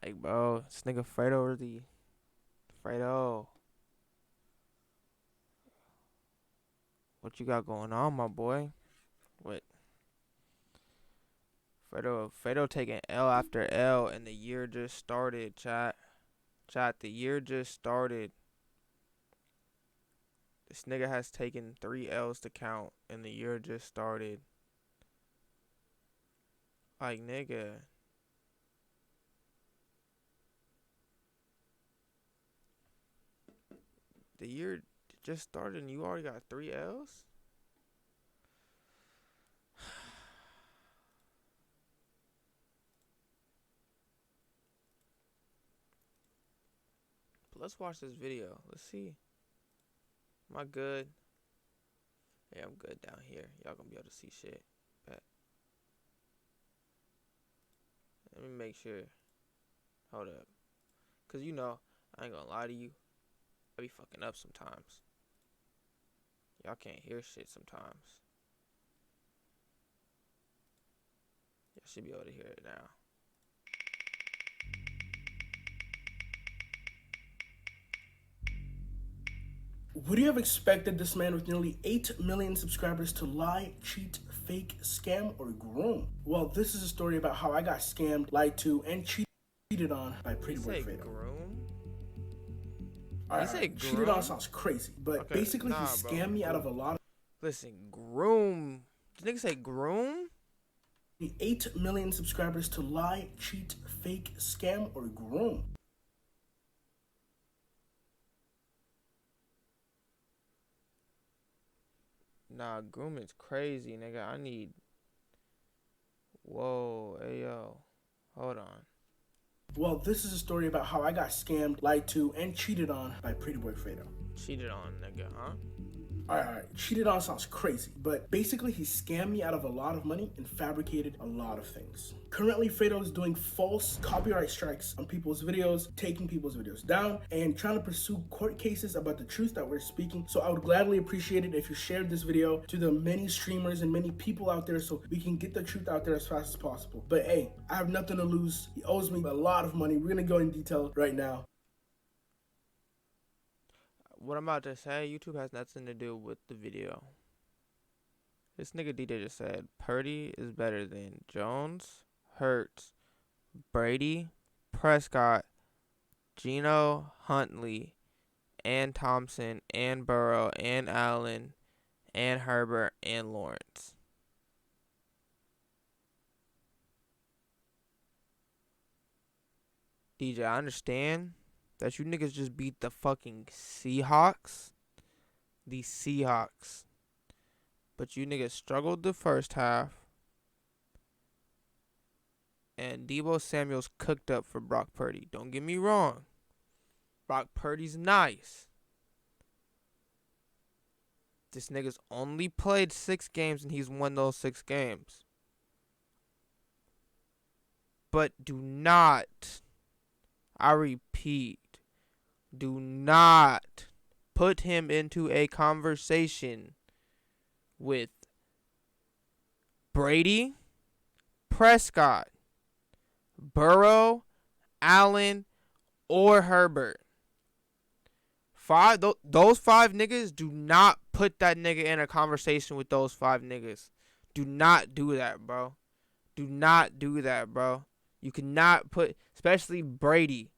Like, bro, this nigga Fredo really. Fredo, what you got going on, my boy? What? Fredo taking L after L, and the year just started, chat. Chat, the year just started. This nigga has taken 3 L's to count, and the year just started. Like, nigga. The year just started, and you already got 3 L's? But let's watch this video. Let's see. Am I good? Yeah, I'm good down here. Y'all gonna be able to see shit. Bet. Let me make sure. Hold up. Cause you know, I ain't gonna lie to you. I be fucking up sometimes. Y'all can't hear shit sometimes. Y'all should be able to hear it now. Would you have expected this man with nearly 8 million subscribers to lie, cheat, fake, scam, or groom? Well, this is a story about how I got scammed, lied to, and cheated on by Did he pretty boy say Fredo. groom? Did he say Alright, cheated on groom? sounds crazy, but Okay, basically he nah, bro. scammed me out of a lot of Listen, groom. Did nigga say groom? 8 million subscribers to lie, cheat, fake, scam, or groom. Nah, groom is crazy, nigga. I need. Whoa, ayo. Hold on. Well, this is a story about how I got scammed, lied to, and cheated on by pretty boy Fredo. Cheated on, nigga, huh? Alright, cheated on sounds crazy, but basically he scammed me out of a lot of money and fabricated a lot of things. Currently, Fredo is doing false copyright strikes on people's videos, taking people's videos down, and trying to pursue court cases about the truth that we're speaking. So I would gladly appreciate it if you shared this video to the many streamers and many people out there so we can get the truth out there as fast as possible. But hey, I have nothing to lose. He owes me a lot of money. We're gonna go in detail right now. What I'm about to say, YouTube has nothing to do with the video. This nigga DJ just said Purdy is better than Jones, Hurts, Brady, Prescott, Geno, Huntley, and Thompson, and Burrow, and Allen, and Herbert, and Lawrence. DJ, I understand that you niggas just beat the fucking Seahawks. The Seahawks. But you niggas struggled the first half. And Deebo Samuel's cooked up for Brock Purdy. Don't get me wrong. Brock Purdy's nice. This nigga's only played 6 games and he's won those 6 games. But do not, I repeat, do not put him into a conversation with Brady, Prescott, Burrow, Allen, or Herbert. Those 5 niggas, do not put that nigga in a conversation with those 5 niggas. Do not do that, bro. Do not do that, bro. You cannot put, especially Brady.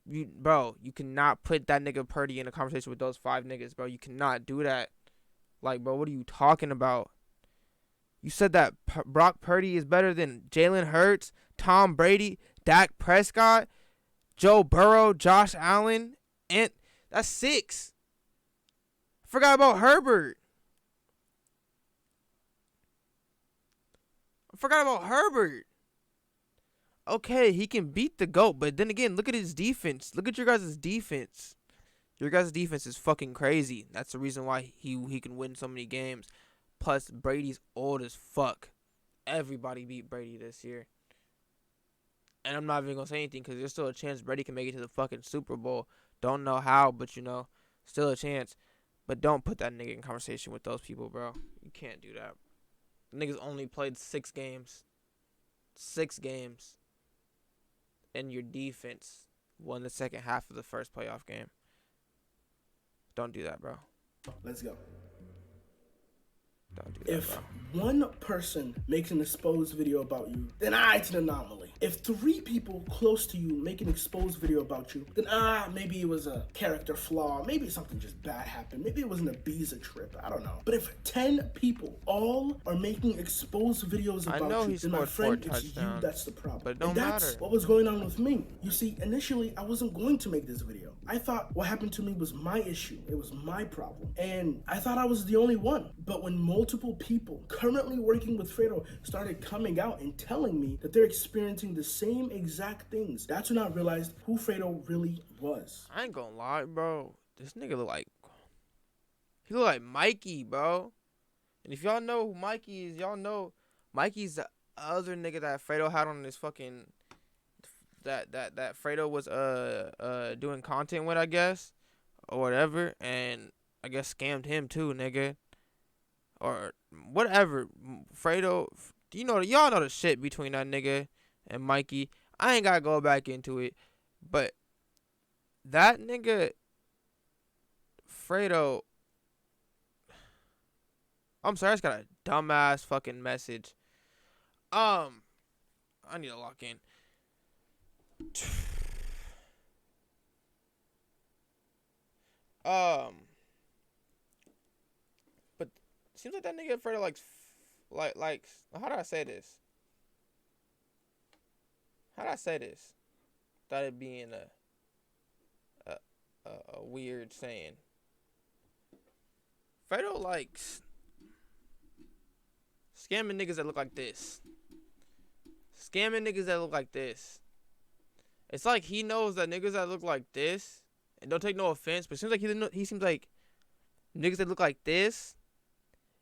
You cannot put that nigga Purdy in a conversation with those 5 niggas, bro. You cannot do that. Like, bro, what are you talking about? You said that Brock Purdy is better than Jalen Hurts, Tom Brady, Dak Prescott, Joe Burrow, Josh Allen, and that's 6. I forgot about Herbert. Okay, he can beat the GOAT, but then again, look at his defense. Look at your guys' defense. Your guys' defense is fucking crazy. That's the reason why he can win so many games. Plus, Brady's old as fuck. Everybody beat Brady this year. And I'm not even going to say anything because there's still a chance Brady can make it to the fucking Super Bowl. Don't know how, but still a chance. But don't put that nigga in conversation with those people, bro. You can't do that. The niggas only played 6 games. 6 games. and your defense won the second half of the first playoff game. Don't do that, bro. Let's go. Don't do that, If bro. one person makes an exposed video about you, then it's an anomaly. If 3 people close to you make an exposed video about you, then maybe it was a character flaw, maybe something just bad happened, maybe it was an Ibiza trip, I don't know. But if 10 people all are making exposed videos about you, then my friend, it's you that's the problem. But it don't and that's matter. what was going on with me. You see, initially I wasn't going to make this video. I thought what happened to me was my issue, it was my problem, and I thought I was the only one. But when multiple people currently working with Fredo started coming out and telling me that they're experiencing the same exact things, that's when I realized who Fredo really was. I ain't gonna lie, bro. This nigga look like Mikey, bro. And if y'all know who Mikey is, y'all know Mikey's the other nigga that Fredo had on his fucking that Fredo was doing content with, I guess, or whatever, and I guess scammed him too, nigga. Or whatever. Fredo, y'all know the shit between that nigga and Mikey. I ain't gotta go back into it, but that nigga Fredo, I'm sorry, I just got a dumbass fucking message. I need to lock in. But seems like that nigga Fredo likes. How do I say this? How do I say this? Without it being a weird saying. Fredo likes scamming niggas that look like this. Scamming niggas that look like this. It's like he knows that niggas that look like this, and don't take no offense, but it seems like he seems like niggas that look like this,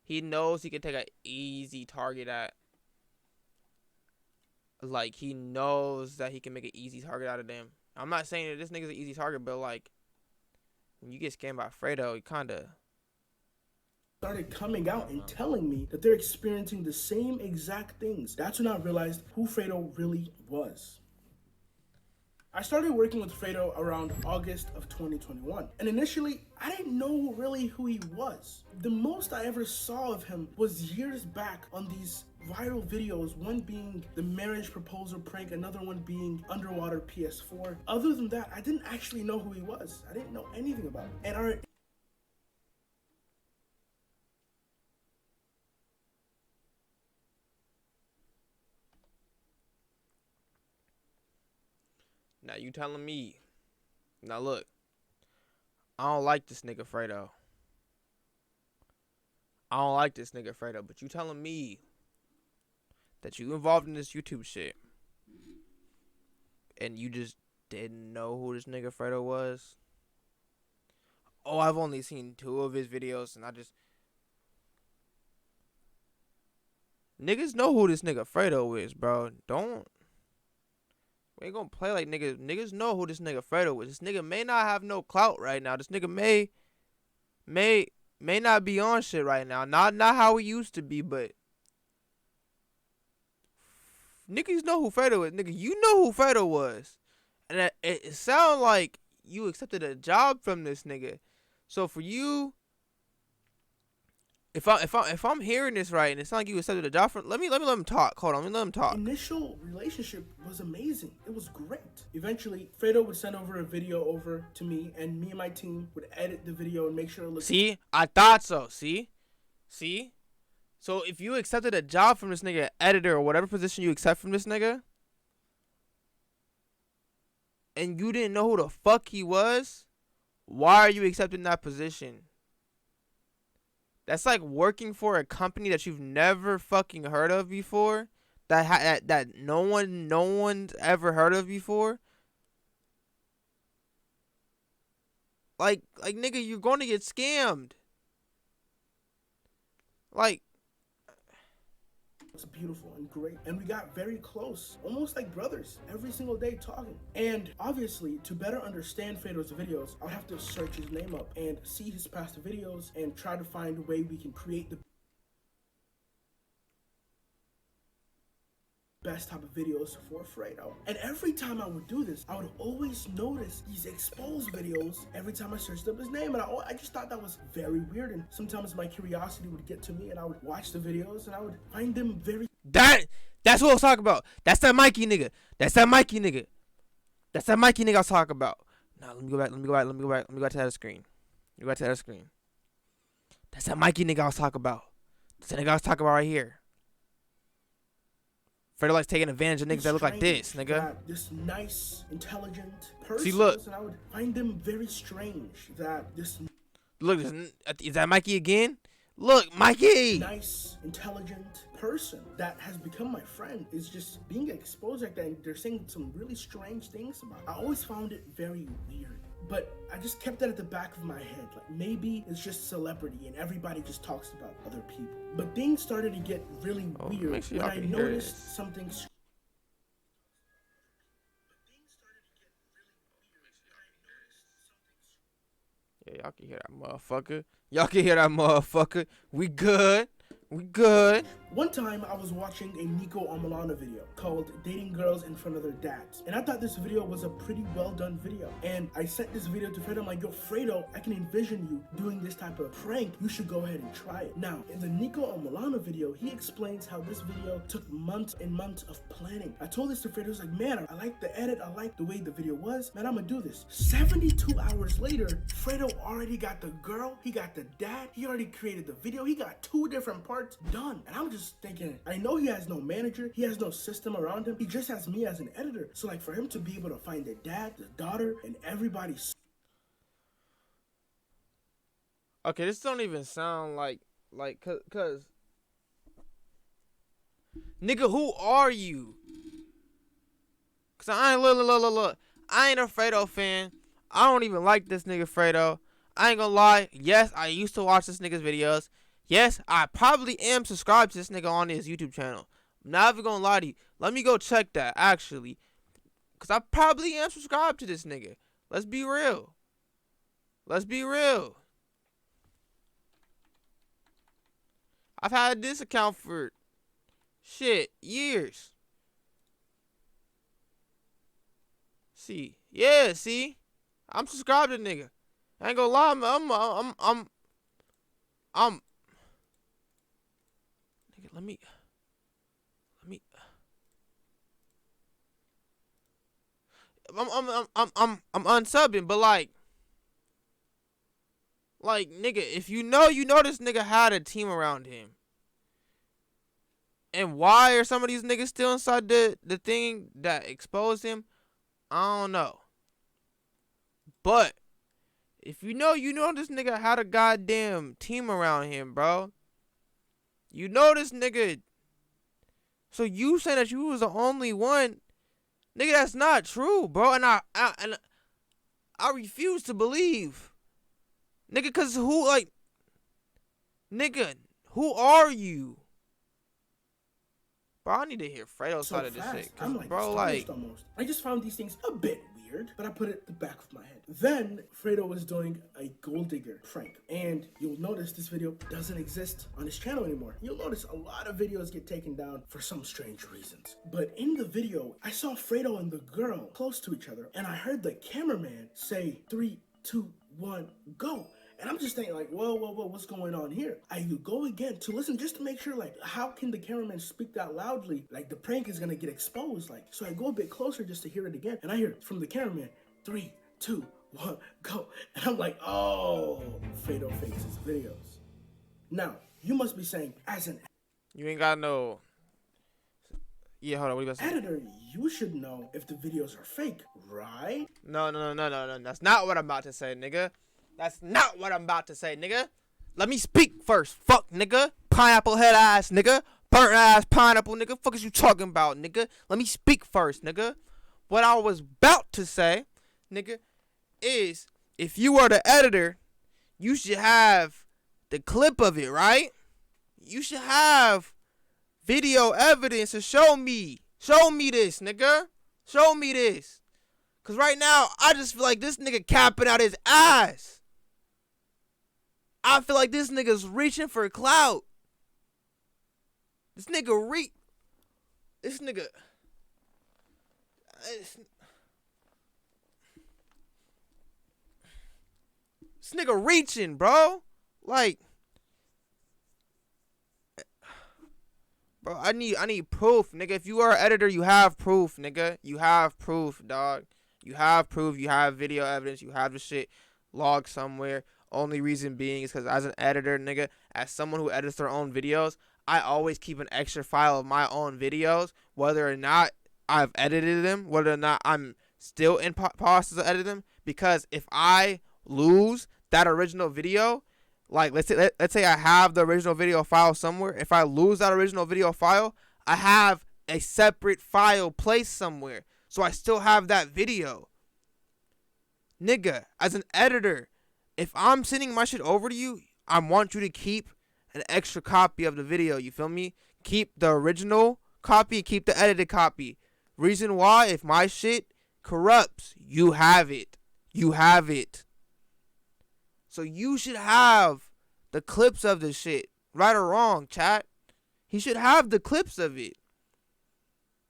he knows he can take an easy target at. Like, he knows that he can make an easy target out of them. I'm not saying that this nigga's an easy target, but like, when you get scammed by Fredo, you kinda started coming out and telling me that they're experiencing the same exact things. That's when I realized who Fredo really was. I started working with Fredo around August of 2021, and initially I didn't know really who he was. The most I ever saw of him was years back on these viral videos, one being the marriage proposal prank, another one being underwater PS4. Other than that, I didn't actually know who he was. I didn't know anything about him. And now you telling me. Now look, I don't like this nigga Fredo. I don't like this nigga Fredo, but you telling me that you involved in this YouTube shit and you just didn't know who this nigga Fredo was? Oh, I've only seen 2 of his videos and niggas know who this nigga Fredo is, bro. We ain't gonna play like niggas. Niggas know who this nigga Fredo is. This nigga may not have no clout right now. This nigga may not be on shit right now. Not how he used to be, but niggas know who Fredo is. Nigga, you know who Fredo was. And it sound like you accepted a job from this nigga. So for you, if I'm hearing this right, and it's not like you accepted a job from, let me let him talk. Hold on, let me let him talk. Initial relationship was amazing. It was great. Eventually, Fredo would send over a video over to me, and me and my team would edit the video and make sure it looked. See, I thought so. See. So if you accepted a job from this nigga, editor or whatever position you accept from this nigga, and you didn't know who the fuck he was, why are you accepting that position? That's like working for a company that you've never fucking heard of before, that no one's ever heard of before. Like nigga, you're going to get scammed. Like, it's beautiful and great, and we got very close, almost like brothers, every single day talking. And obviously, to better understand Fredo's videos, I'll have to search his name up and see his past videos and try to find a way we can create the best type of videos for Fredo. And every time I would do this, I would always notice these exposed videos every time I searched up his name. And I just thought that was very weird. And sometimes my curiosity would get to me and I would watch the videos and I would find them very... That's what I was talking about. That's that Mikey nigga. That's that Mikey nigga. That's that Mikey nigga I was talking about. Now let me go back to that screen. That's that Mikey nigga I was talking about. That's the nigga I was talking about right here. Fredo likes taking advantage of niggas that look like this, nigga. This nice, intelligent person. See, look. And I would find them very strange that this... Look, is that Mikey again? Look, Mikey! Nice, intelligent person that has become my friend is just being exposed like that, and they're saying some really strange things about it. I always found it very weird, but I just kept that at the back of my head. Like, maybe it's just celebrity and everybody just talks about other people. But things started to get really weird when I noticed something. Yeah, y'all can hear that motherfucker. We good. One time I was watching a Nico Amalana video called Dating Girls in Front of Their Dads. And I thought this video was a pretty well done video. And I sent this video to Fredo. I'm like, yo, Fredo, I can envision you doing this type of prank. You should go ahead and try it. Now, in the Nico Amalana video, he explains how this video took months and months of planning. I told this to Fredo. He was like, man, I like the edit. I like the way the video was. Man, I'm gonna do this. 72 hours later, Fredo already got the girl. He got the dad. He already created the video. He got 2 different parts done. And I'm just thinking, I know he has no manager, he has no system around him, he just has me as an editor. So like, for him to be able to find the dad, the daughter, and everybody. Okay, this don't even sound like cause nigga, who are you? Cause I ain't look. I ain't a Fredo fan. I don't even like this nigga Fredo. I ain't gonna lie. Yes, I used to watch this nigga's videos. Yes, I probably am subscribed to this nigga on his YouTube channel. I'm not even gonna lie to you. Let me go check that, actually. Because I probably am subscribed to this nigga. Let's be real. I've had this account for, years. See. I'm subscribed to the nigga. I ain't gonna lie, I'm Let me I'm unsubbing, but like nigga, if you know this nigga had a team around him. And why are some of these niggas still inside the thing that exposed him? I don't know. But if you know this nigga had a goddamn team around him, bro. You know this nigga. So you saying that you was the only one, nigga? That's not true, bro. And I refuse to believe, nigga. Cause who are you, bro? I need to hear Fredo's side of this shit, cause bro, I just found these things a bit weird, but I put it at the back of my head. Then Fredo was doing a gold digger prank, and you'll notice this video doesn't exist on his channel anymore. You'll notice a lot of videos get taken down for some strange reasons. But in the video, I saw Fredo and the girl close to each other, and I heard the cameraman say 3, 2, 1, go. And I'm just thinking like, whoa, what's going on here? I go again to listen just to make sure, like, how can the cameraman speak that loudly? Like, the prank is gonna get exposed. Like, so I go a bit closer just to hear it again. And I hear from the cameraman, 3, 2, 1, go. And I'm like, oh, Fredo fakes his videos. Now, you must be saying, as an you ain't got no. Yeah, hold on. What you about to say? Editor, you should know if the videos are fake, right? No. That's not what I'm about to say, nigga. That's not what I'm about to say, nigga. Let me speak first. Fuck, nigga. Pineapple head ass, nigga. Burnt ass pineapple, nigga. Fuck is you talking about, nigga? Let me speak first, nigga. What I was about to say, nigga, is if you are the editor, you should have the clip of it, right? You should have video evidence to show me. Show me this, nigga. Show me this. Cause right now, I just feel like this nigga capping out his ass. I feel like this nigga's reaching for clout. This nigga This nigga. This nigga reaching, bro. Like, bro, I need proof, nigga. If you are an editor, you have proof, nigga. You have proof, dog. You have proof. You have video evidence. You have the shit logged somewhere. Only reason being is because as an editor, nigga, as someone who edits their own videos, I always keep an extra file of my own videos, whether or not I've edited them, whether or not I'm still in process of editing them. Because if I lose that original video, like let's say I have the original video file somewhere. If I lose that original video file, I have a separate file placed somewhere, so I still have that video. Nigga, as an editor, if I'm sending my shit over to you, I want you to keep an extra copy of the video. You feel me? Keep the original copy, keep the edited copy. Reason why, if my shit corrupts, you have it. You have it. So you should have the clips of this shit. Right or wrong, chat. He should have the clips of it.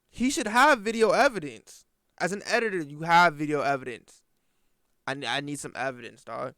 He should have video evidence. As an editor, you have video evidence. I need some evidence, dog.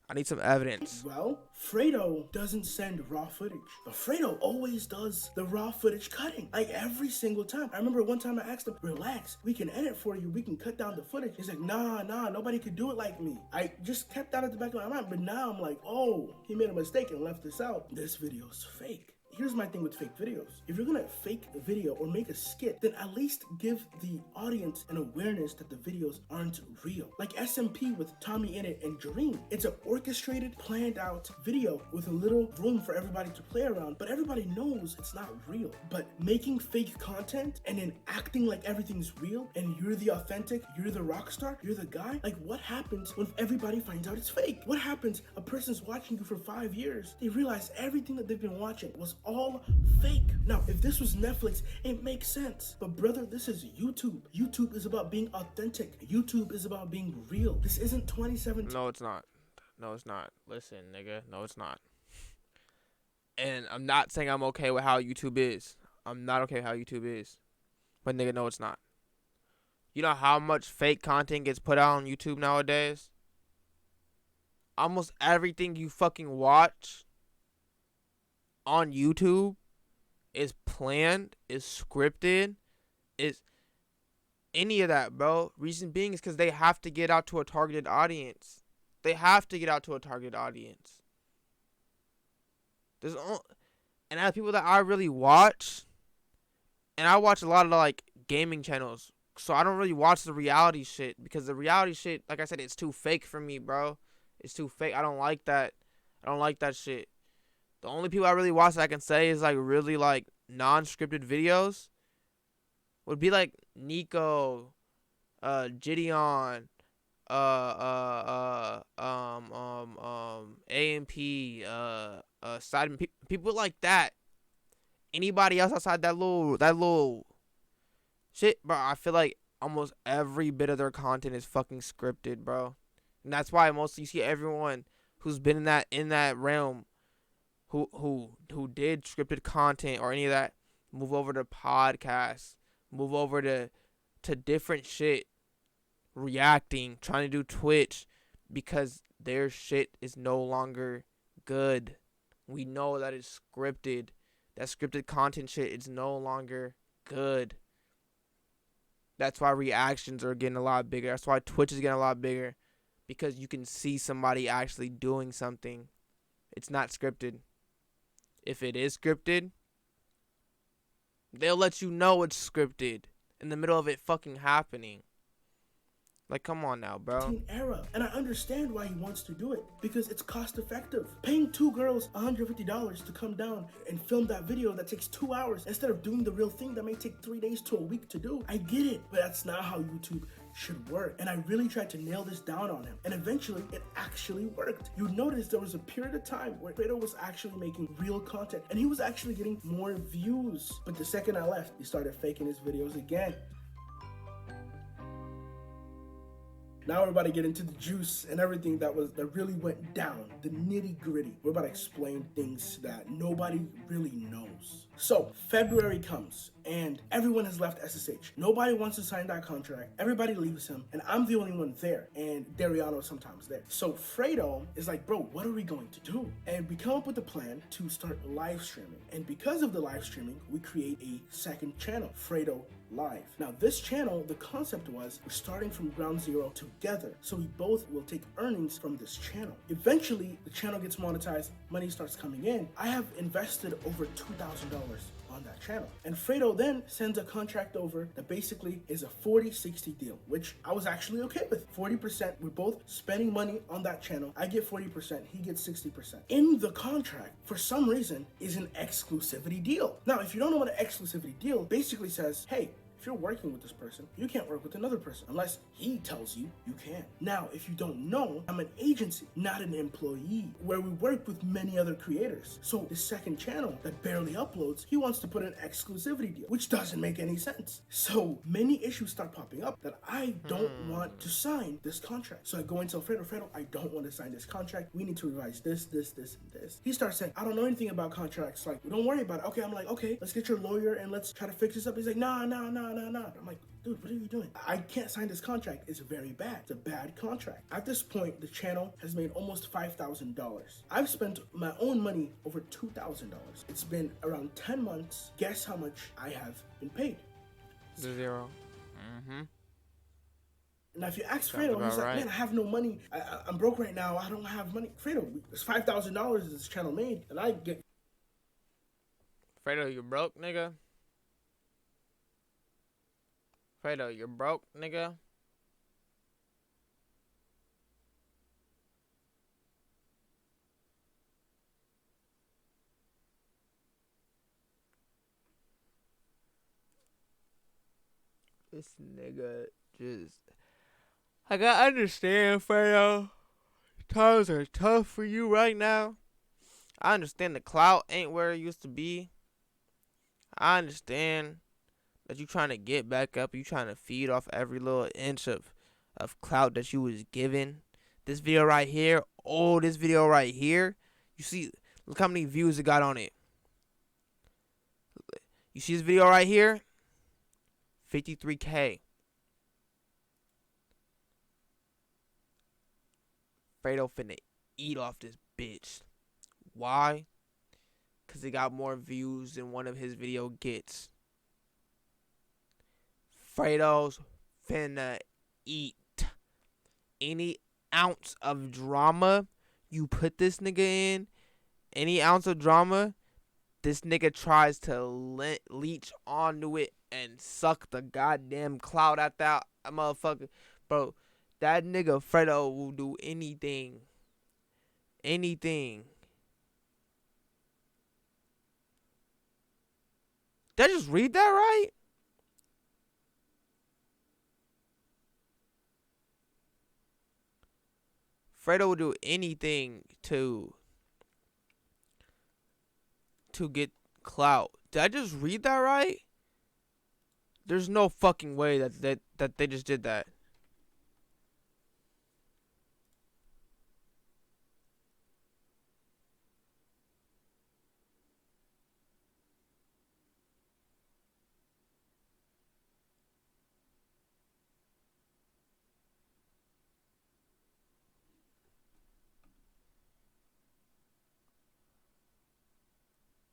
I need some evidence. Well, Fredo doesn't send raw footage, but Fredo always does the raw footage cutting, like every single time. I remember one time I asked him, relax, we can edit for you, we can cut down the footage. He's like, nah, nobody could do it like me. I just kept that at the back of my mind, but now I'm like, oh, he made a mistake and left this out. This video's fake. Here's my thing with fake videos. If you're gonna fake a video or make a skit, then at least give the audience an awareness that the videos aren't real. Like SMP with Tommy in it and Jareen. It's an orchestrated, planned out video with a little room for everybody to play around, but everybody knows it's not real. But making fake content and then acting like everything's real and you're the authentic, you're the rock star, you're the guy, like what happens when everybody finds out it's fake? What happens? A person's watching you for 5 years, they realize everything that they've been watching was all fake. Now, if this was Netflix, it makes sense. But brother, this is YouTube. YouTube is about being authentic. YouTube is about being real. This isn't 2017. No, it's not. No, it's not. Listen, nigga. No, it's not. And I'm not saying I'm okay with how YouTube is. I'm not okay with how YouTube is. But nigga, no, it's not. You know how much fake content gets put out on YouTube nowadays? Almost everything you fucking watch on YouTube is planned, is scripted, is any of that, bro. Reason being is because they have to get out to a targeted audience. They have to get out to a targeted audience. And as people that I really watch, and I watch a lot of like gaming channels, so I don't really watch the reality shit because the reality shit, like I said, it's too fake for me, bro. It's too fake. I don't like that. I don't like that shit. The only people I really watch that I can say is like really like non-scripted videos would be like Nico, Gideon, AMP, Side people like that. Anybody else outside that little shit, bro, I feel like almost every bit of their content is fucking scripted, bro. And that's why mostly you see everyone who's been in that realm who did scripted content or any of that move over to podcasts, move over to different shit, reacting, trying to do Twitch because their shit is no longer good. We know that it's scripted. That scripted content shit is no longer good. That's why reactions are getting a lot bigger. That's why Twitch is getting a lot bigger. Because you can see somebody actually doing something. It's not scripted. If it is scripted, they'll let you know it's scripted in the middle of it fucking happening. Like, come on now, bro. Era. And I understand why he wants to do it because it's cost effective. Paying 2 girls $150 to come down and film that video that takes 2 hours instead of doing the real thing that may take 3 days to a week to do. I get it, but that's not how YouTube should work. And I really tried to nail this down on him. And eventually it actually worked. You notice there was a period of time where Fredo was actually making real content and he was actually getting more views. But the second I left, he started faking his videos again. Now we're about to get into the juice and everything that really went down, the nitty gritty. We're about to explain things that nobody really knows. So February comes and everyone has left SSH. Nobody wants to sign that contract. Everybody leaves him, and I'm the only one there. And Dariano's sometimes there. So Fredo is like, bro, what are we going to do? And we come up with a plan to start live streaming. And because of the live streaming, we create a second channel, Fredo Live. Now this channel, the concept was we're starting from ground zero together, so we both will take earnings from this channel. Eventually the channel gets monetized, money starts coming in. I have invested over $2,000 on that channel, and Fredo then sends a contract over that basically is a 40-60 deal, which I was actually okay with. 40%, we're both spending money on that channel. I get 40%, he gets 60%. In the contract, for some reason, is an exclusivity deal. Now if you don't know what an exclusivity deal basically says, hey, if you're working with this person, you can't work with another person unless he tells you you can. Now, if you don't know, I'm an agency, not an employee, where we work with many other creators. So the second channel that barely uploads, he wants to put an exclusivity deal, which doesn't make any sense. So many issues start popping up that I don't want to sign this contract. So I go and tell Fredo, I don't want to sign this contract. We need to revise this, and this. He starts saying, I don't know anything about contracts. Like, don't worry about it. Okay, I'm like, okay, let's get your lawyer and let's try to fix this up. He's like, nah. I'm like, dude, what are you doing? I can't sign this contract. It's very bad. It's a bad contract. At this point, the channel has made almost $5,000. I've spent my own money over $2,000. It's been around 10 months. Guess how much I have been paid? Zero. Now, if you ask Fredo, he's like, right. Man, I have no money. I'm broke right now. I don't have money. Fredo, it's $5,000 this channel made, and I get... Fredo, you broke, nigga? Fredo, you're broke, nigga? This nigga just... Like, I understand, Fredo. Times are tough for you right now. I understand the clout ain't where it used to be. I understand that you trying to get back up. You trying to feed off every little inch of clout that you was given. This video right here. Oh, this video right here. You see, look how many views it got on it. You see this video right here? 53K. Fredo finna eat off this bitch. Why? Because it got more views than one of his video gets. Fredo's finna eat. Any ounce of drama you put this nigga in, any ounce of drama, this nigga tries to leech onto it and suck the goddamn cloud at that motherfucker. Bro, that nigga Fredo will do anything. Anything. Did I just read that right? Fredo will do anything to get clout. Did I just read that right? There's no fucking way that they just did that.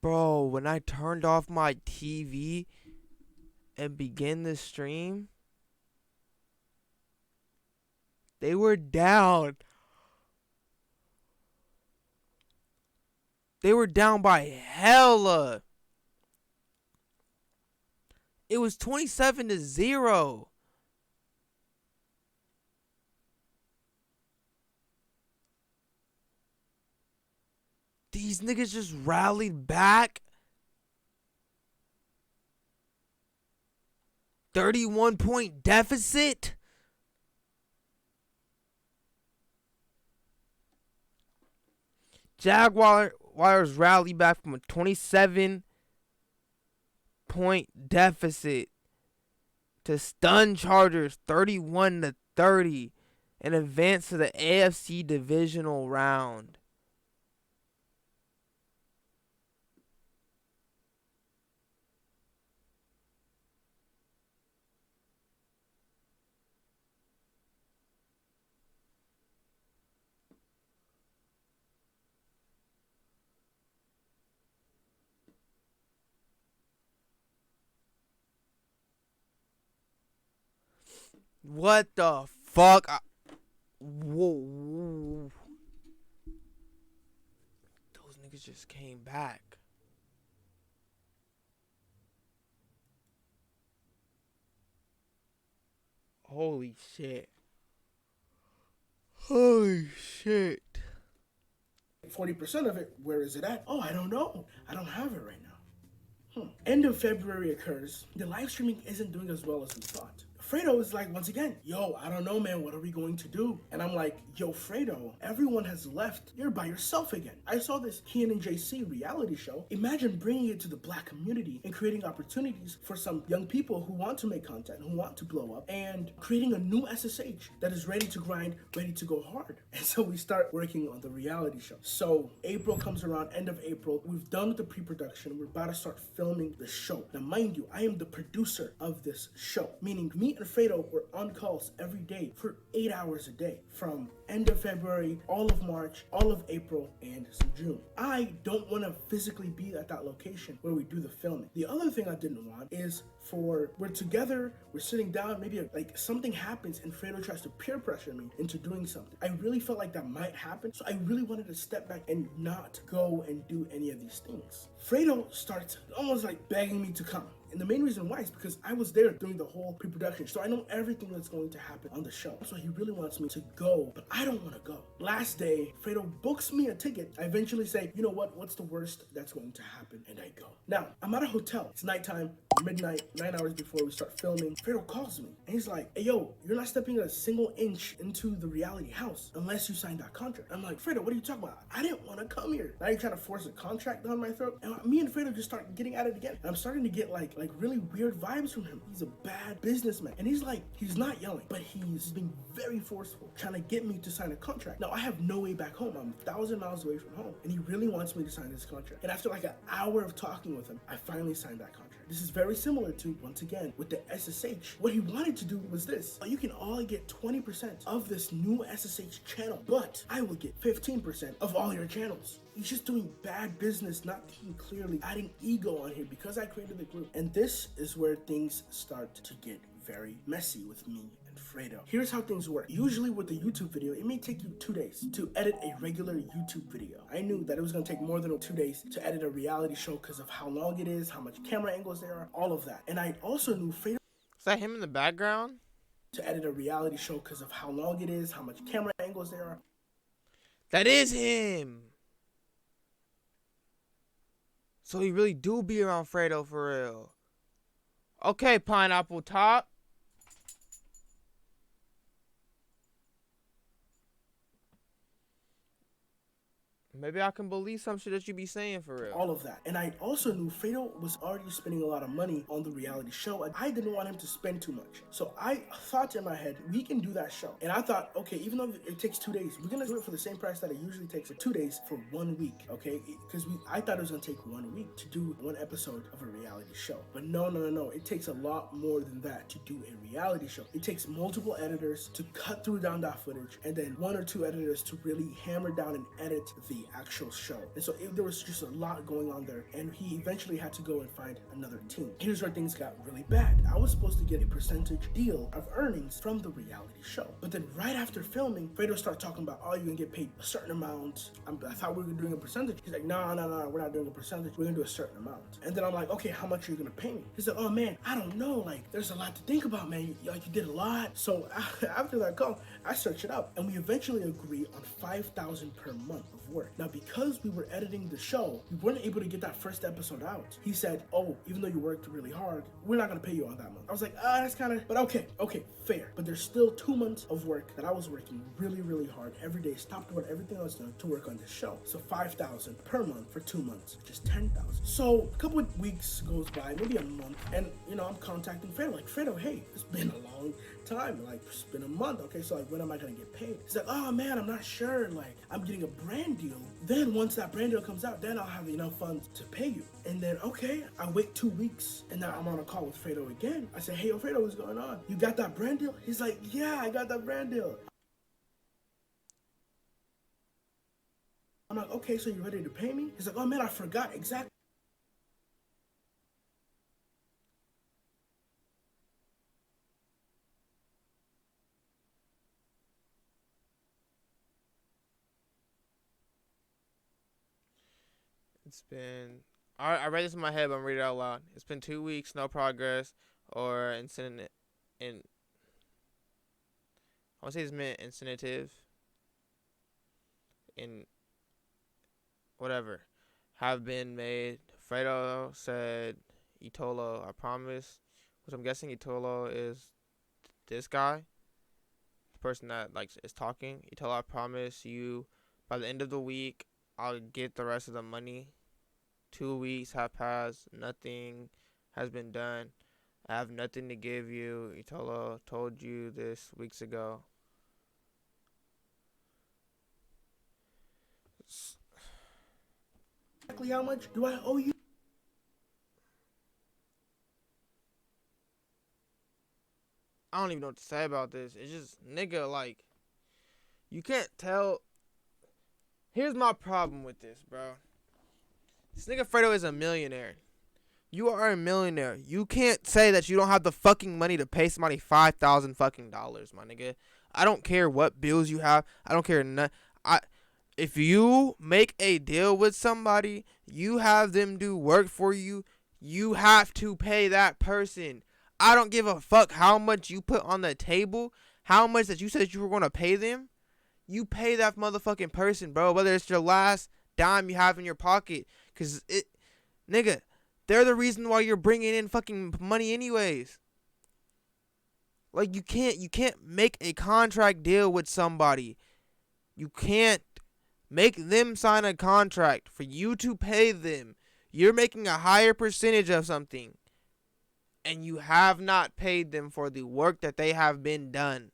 Bro, when I turned off my TV and began the stream, they were down. They were down by hella. It was 27-0. These niggas just rallied back. 31-point deficit. Jaguars rally back from a 27-point deficit to stun Chargers 31-30. and advance to the AFC divisional round. What the fuck? Whoa. Those niggas just came back. Holy shit. Holy shit. 40% of it, where is it at? Oh, I don't know. I don't have it right now. End of February occurs. The live streaming isn't doing as well as we thought. Fredo is like, once again, yo, I don't know, man, what are we going to do? And I'm like, yo, Fredo, everyone has left. You're by yourself again. I saw this Kian and JC reality show. Imagine bringing it to the black community and creating opportunities for some young people who want to make content, who want to blow up, and creating a new SSH that is ready to grind, ready to go hard. And so we start working on the reality show. So April comes around, end of April. We've done the pre-production. We're about to start filming the show. Now, mind you, I am the producer of this show, meaning me and Fredo were on calls every day for 8 hours a day from end of February, all of March, all of April, and some June. I don't want to physically be at that location where we do the filming. The other thing I didn't want is we're together, we're sitting down, maybe like something happens and Fredo tries to peer pressure me into doing something. I really felt like that might happen, so I really wanted to step back and not go and do any of these things. Fredo starts almost like begging me to come. And the main reason why is because I was there during the whole pre-production, so I know everything that's going to happen on the show. So he really wants me to go, but I don't want to go. Last day, Fredo books me a ticket. I eventually say, you know what, what's the worst that's going to happen? And I go. Now, I'm at a hotel. It's nighttime, midnight, 9 hours before we start filming. Fredo calls me, and he's like, hey, yo, you're not stepping a single inch into the reality house unless you sign that contract. I'm like, Fredo, what are you talking about? I didn't want to come here. Now you're trying to force a contract down my throat? And me and Fredo just start getting at it again. And I'm starting to get like really weird vibes from him. He's a bad businessman. And he's not yelling, but he's being very forceful, trying to get me to sign a contract. Now I have no way back home. I'm 1,000 miles away from home. And he really wants me to sign this contract. And after like an hour of talking with him, I finally signed that contract. This is very similar to, once again, with the SSH. What he wanted to do was this. You can all get 20% of this new SSH channel, but I will get 15% of all your channels. He's just doing bad business, not thinking clearly, adding ego on here because I created the group. And this is where things start to get very messy with me and Fredo. Here's how things work. Usually with the YouTube video, it may take you 2 days to edit a regular YouTube video. I knew that it was gonna take more than 2 days to edit a reality show because of how long it is, how much camera angles there are, all of that. And I also knew Fredo. Is that him in the background? To edit a reality show because of how long it is, how much camera angles there are. That is him. So he really do be around Fredo for real. Okay, Pineapple Top. Maybe I can believe some shit that you be saying for real. All of that. And I also knew Fredo was already spending a lot of money on the reality show. And I didn't want him to spend too much. So I thought in my head, we can do that show. And I thought, okay, even though it takes 2 days, we're going to do it for the same price that it usually takes, 2 days for 1 week, okay? Because I thought it was going to take 1 week to do 1 episode of a reality show. But no. It takes a lot more than that to do a reality show. It takes multiple editors to cut down that footage, and then 1 or 2 editors to really hammer down and edit the actual show. And so there was just a lot going on there, and he eventually had to go and find another team. Here's where things got really bad. I was supposed to get a percentage deal of earnings from the reality show, but then right after filming, Fredo started talking about, oh, you're gonna get paid a certain amount. I thought we were doing a percentage. He's like, no, we're not doing a percentage. We're gonna do a certain amount. And then I'm like, okay, how much are you gonna pay me? He's like, oh man, I don't know. Like, there's a lot to think about, man. You did a lot. So after that call, I searched it up, and we eventually agree on $5,000 per month of work. Now, because we were editing the show, we weren't able to get that first episode out. He said, oh, even though you worked really hard, we're not gonna pay you on that month. I was like, that's kind of, but okay, fair. But there's still 2 months of work that I was working really, really hard every day, stopped doing everything I was doing to work on this show. So $5,000 per month for 2 months, which is $10,000. So a couple of weeks goes by, maybe a month, and I'm contacting Fredo, like, Fredo, hey, it's been a long time. Like, it's been a month. Okay, so like, when am I gonna get paid? He's like, oh man, I'm not sure. Like, I'm getting a brand deal. Then once that brand deal comes out, then I'll have enough funds to pay you. And then, okay, I wait 2 weeks, and now I'm on a call with Fredo again. I say, hey, yo, Fredo, what's going on? You got that brand deal? He's like, yeah, I got that brand deal. I'm like, okay, so you ready to pay me? He's like, oh man, I forgot exactly. It's been. I read this in my head, but I'm reading it out loud. It's been 2 weeks, no progress, or incentive. In I want to say it's meant incentive. In whatever have been made. Fredo said, "Itolo, I promise." Which I'm guessing Itolo is this guy, the person that like is talking. Itolo, I promise you, by the end of the week, I'll get the rest of the money. 2 weeks have passed. Nothing has been done. I have nothing to give you. Itolo told you this weeks ago. Exactly how much do I owe you? I don't even know what to say about this. It's just, nigga, like, you can't tell. Here's my problem with this, bro. This nigga Fredo is a millionaire. You are a millionaire. You can't say that you don't have the fucking money to pay somebody $5,000 fucking dollars, my nigga. I don't care what bills you have. I don't care if you make a deal with somebody, you have them do work for you, you have to pay that person. I don't give a fuck how much you put on the table, how much that you said you were going to pay them. You pay that motherfucking person, bro, whether it's your last dime you have in your pocket. Because, nigga, they're the reason why you're bringing in fucking money anyways. Like, you can't make a contract deal with somebody. You can't make them sign a contract for you to pay them. You're making a higher percentage of something, and you have not paid them for the work that they have been done.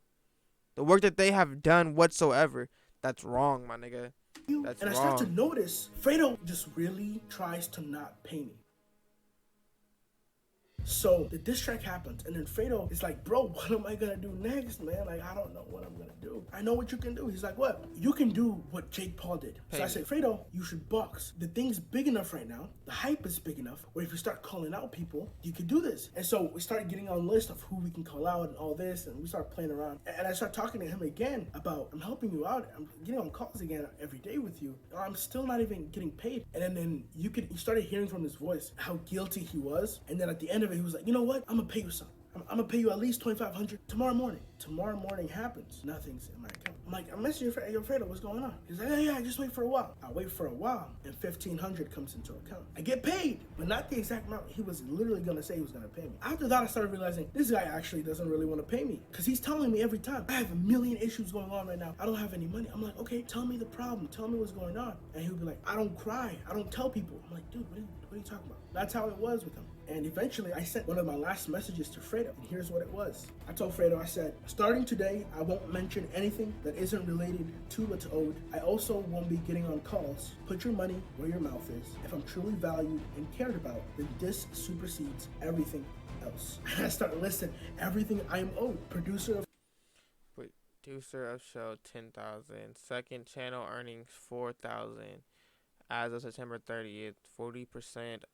The work that they have done whatsoever. That's wrong, my nigga. That's and wrong. I start to notice Fredo just really tries to not pay me. So the diss track happens, and then Fredo is like, bro, what am I gonna do next, man? Like, I don't know what I'm gonna do. I know what you can do. He's like, what? You can do what Jake Paul did. So I said, Fredo, you should box. The thing's big enough right now. The hype is big enough where if you start calling out people, you can do this. And so we started getting on a list of who we can call out and all this, and we started playing around. And I started talking to him again about, I'm helping you out. I'm getting on calls again every day with you. I'm still not even getting paid. And then you started hearing from his voice how guilty he was. And then at the end of it, he was like, you know what? I'm gonna pay you some. I'm gonna pay you at least $2,500 tomorrow morning. Tomorrow morning happens. Nothing's in my account. I'm like, I'm messaging your Fredo, what's going on? He's like, yeah, just wait for a while. I wait for a while, and $1,500 comes into account. I get paid, but not the exact amount he was literally gonna say he was gonna pay me. After that, I started realizing this guy actually doesn't really want to pay me, because he's telling me every time, I have a million issues going on right now. I don't have any money. I'm like, okay, tell me the problem. Tell me what's going on. And he'll be like, I don't cry. I don't tell people. I'm like, dude, what are you talking about? That's how it was with him. And eventually, I sent one of my last messages to Fredo, and here's what it was. I told Fredo, I said, starting today, I won't mention anything that isn't related to what's owed. I also won't be getting on calls. Put your money where your mouth is. If I'm truly valued and cared about, then this supersedes everything else. And I started listing everything I am owed. Producer of show 10,000. Second channel earnings 4,000. As of September 30th, 40%.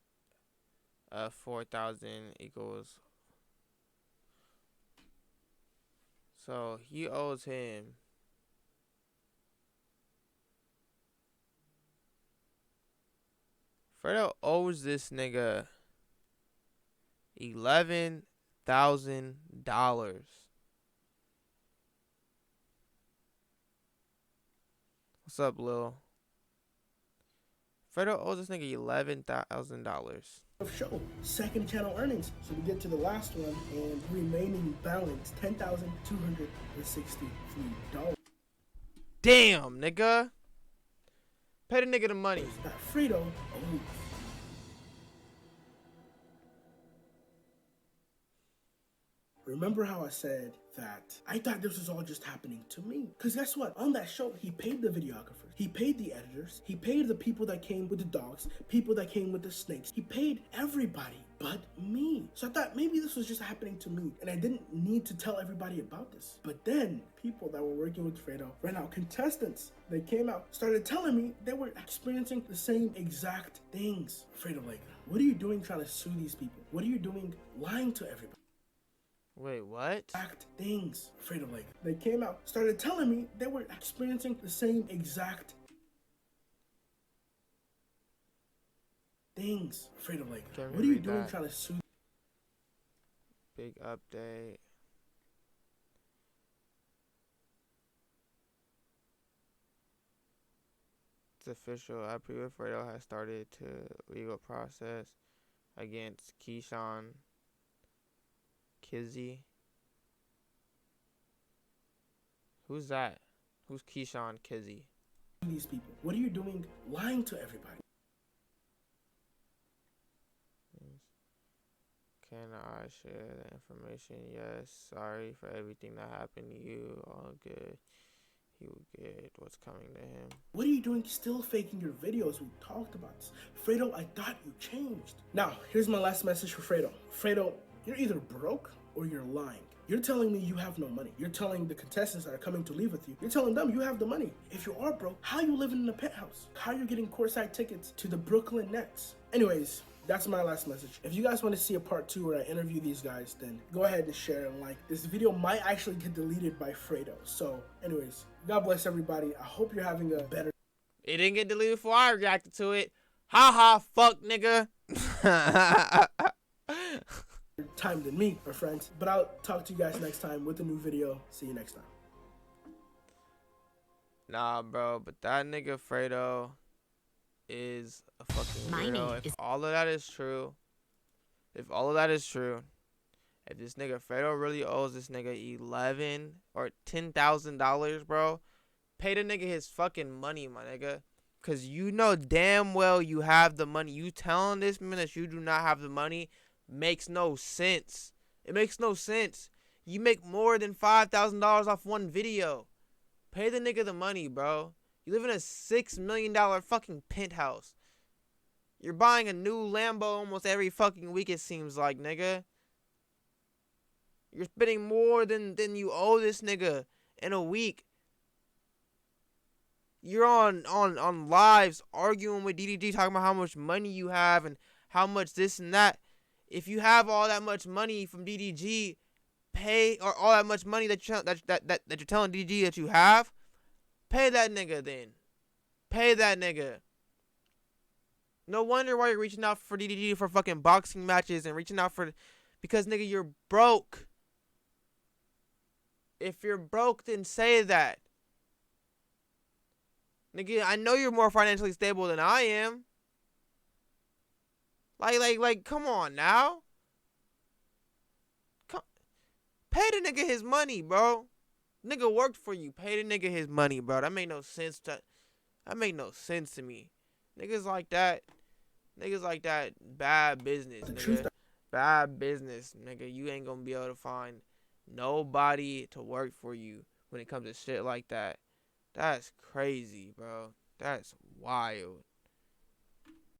4,000 equals. So he owes him Fredo owes this nigga $11,000. What's up, Lil? Fredo owes this nigga $11,000. show, second channel earnings. So we get to the last one, and remaining balance $10,263. Damn, nigga. Pay the nigga the money. That Fredo owes. Remember how I said that I thought this was all just happening to me. Because guess what? On that show, he paid the videographers, he paid the editors, he paid the people that came with the dogs, people that came with the snakes. He paid everybody but me. So I thought maybe this was just happening to me and I didn't need to tell everybody about this. But then people that were working with Fredo, right now contestants, they came out, started telling me they were experiencing the same exact things. Fredo, like, what are you doing trying to sue these people? What are you doing lying to everybody? Wait, what? Exact things. Fredo, like, they came out, started telling me they were experiencing the same exact things. Fredo, like, what are you doing trying to sue? Big update. It's official. I believe Fredo has started to legal process against Keyshawn Kizzy. Who's that? Who's Keyshawn Kizzy? These people. What are you doing lying to everybody? Can I share the information? Yes. Sorry for everything that happened to you. All good. He will get what's coming to him. What are you doing still faking your videos? We talked about this. Fredo, I thought you changed. Now, here's my last message for Fredo. Fredo, you're either broke or you're lying. You're telling me you have no money. You're telling the contestants that are coming to leave with you, you're telling them you have the money. If you are broke, how are you living in a penthouse? How are you getting courtside tickets to the Brooklyn Nets? Anyways, that's my last message. If you guys want to see a part 2 where I interview these guys, then go ahead and share and like. This video might actually get deleted by Fredo. So anyways, God bless everybody. I hope you're having a better... It didn't get deleted before I reacted to it. Ha ha, fuck nigga. time than me, my friends. But I'll talk to you guys next time with a new video. See you next time. Nah, bro, but that nigga Fredo is a fucking weirdo. If all of that is true, if this nigga Fredo really owes this nigga $11,000 or $10,000, bro, pay the nigga his fucking money, my nigga. Cause you know damn well you have the money. You telling this man that you do not have the money makes no sense. It makes no sense. You make more than $5,000 off one video. Pay the nigga the money, bro. You live in a $6 million fucking penthouse. You're buying a new Lambo almost every fucking week, it seems like, nigga. You're spending more than you owe this nigga in a week. You're on lives arguing with DDG, talking about how much money you have and how much this and that. If you have all that much money from DDG, pay, or all that much money that you're telling DDG that you have, pay that nigga then. Pay that nigga. No wonder why you're reaching out for DDG for fucking boxing matches and reaching out for, because nigga, you're broke. If you're broke, then say that. Nigga, I know you're more financially stable than I am. Like, come on now. Pay the nigga his money, bro. Nigga worked for you. Pay the nigga his money, bro. That made no sense to me. Niggas like that, bad business, nigga. Bad business, nigga. You ain't gonna be able to find nobody to work for you when it comes to shit like that. That's crazy, bro. That's wild.